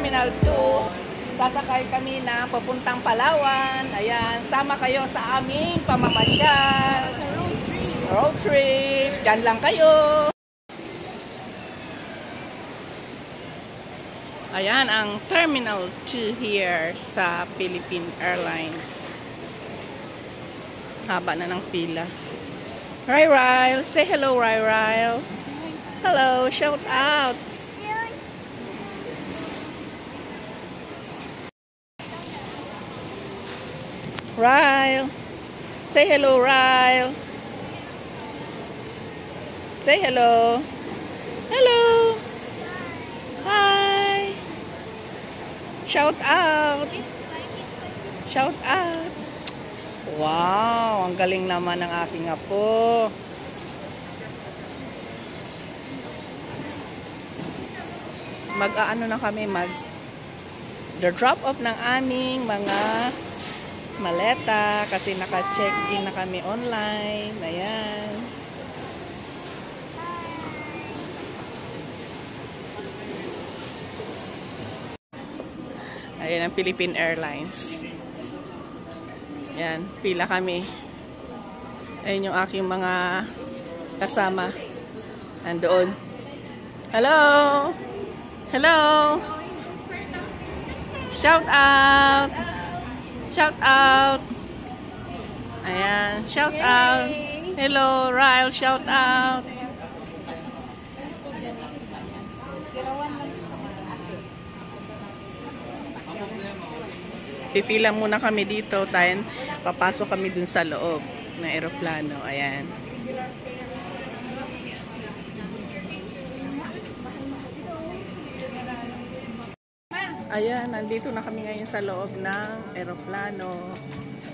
Terminal 2. Sasakay kami na papuntang Palawan. Ayan, sama kayo sa aming pamamasyal. Sa road trip. Road trip. Diyan lang kayo. Ayan ang Terminal 2 here sa Philippine Airlines. Haba na ng pila. Ryle, say hello, Ryle. Hello, shout out. Ryle, say hello, Ryle. Say hello. Hello. Hi. Shout out. Shout out. Wow, ang galing naman ng aking apo. Mag-aano na kami, drop off ng aming mga maleta kasi naka-check-in na kami online. Ayan. Ayan ang Philippine Airlines. Ayan, pila kami. Ayan yung aking mga kasama. Andoon. Hello! Hello! Shout out! Shout out! Ayan, shout out! Hello, Ryle, shout out! Pipila muna kami dito, tayo papasok kami dun sa loob ng eroplano. Ayan. Ayan, nandito na kami ngayon sa loob ng eroplano.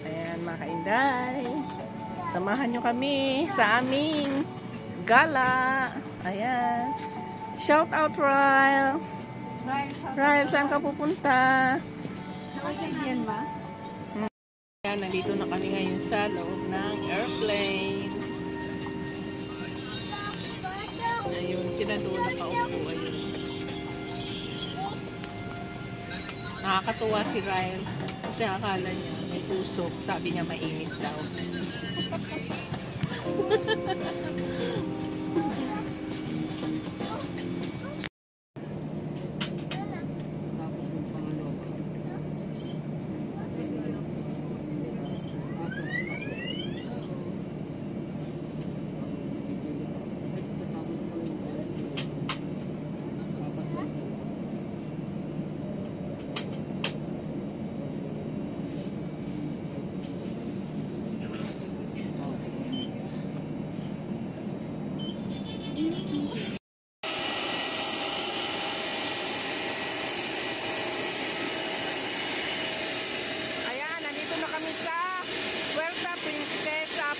Ayan, mga kainday. Samahan nyo kami sa aming gala. Ayan. Shout out, Ryle. Ryle, saan ka pupunta? Yan ba? Ayan, nandito na kami ngayon sa loob ng airplane. Ayun, sila doon nakaupo. Ayun. Nakakatuwa si Ryle kasi akala niya may tusok. Sabi niya mainit daw.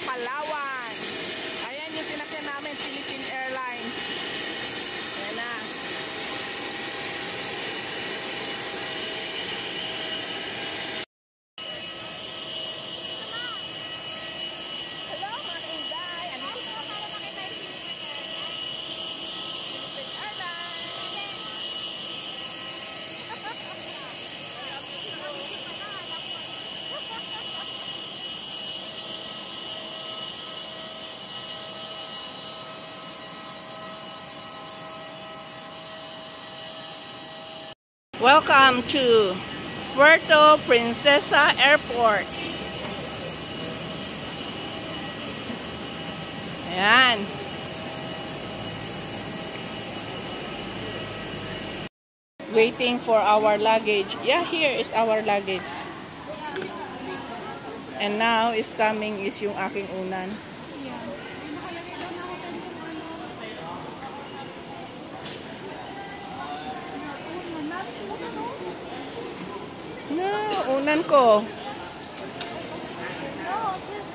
Palawan. Ayan yung sinakyan namin, Philippine Airlines. Ayan na. Hello mga kainday. Andito na kami sa Philippine Airlines. Welcome to Puerto Princesa Airport. Ayan. Waiting for our luggage. Yeah, here is our luggage. And now is coming is yung aking unan. No, unan ko.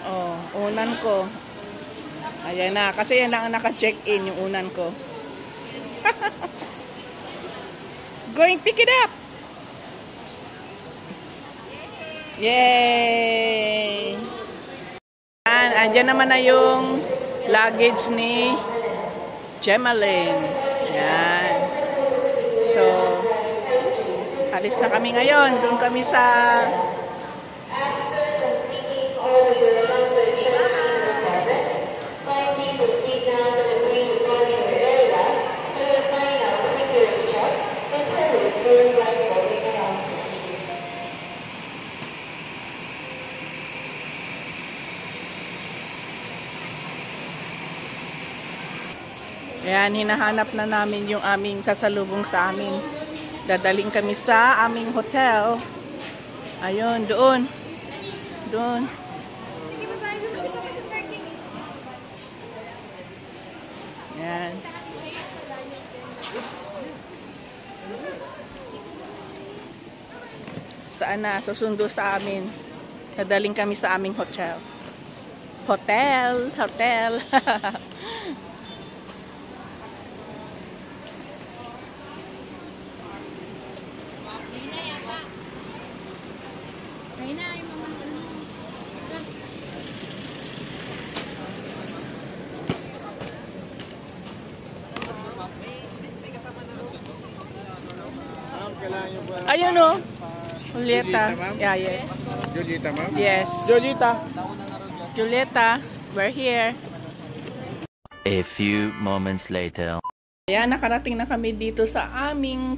Oh, unan ko. Ayan na, kasi yan lang ang naka-check-in yung unan ko. Going pick it up. Yay! Andyan naman na yung luggage ni Gemaline. Yan. So, Alis na kami ngayon. Doon kami sa Ayan, hinahanap na namin yung aming sasalubong sa amin. Dadaling kami sa aming hotel. Ayun, doon. Doon. Ayan. Saan na? Susundo sa amin. Dadaling kami sa aming hotel. Hotel. Hotel. Ayun o. Julieta. Yeah, yes. Julieta, ma'am? Yes. Julieta. Julieta, we're here. A few moments later. Ayan, nakarating na kami dito sa aming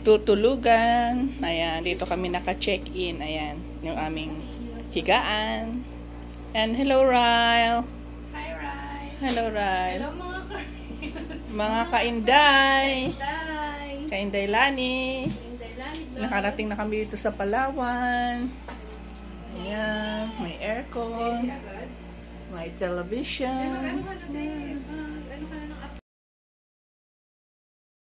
tutulugan. Ayan, dito kami naka-check-in. Ayan, yung aming higaan. And hello, Ryle. Hi, Rai. Hello, Ryle. Hello, mga Mga kainday. Hi. Kainday Lani. Nakarating na kami dito sa Palawan. Ayan, may aircon. May television.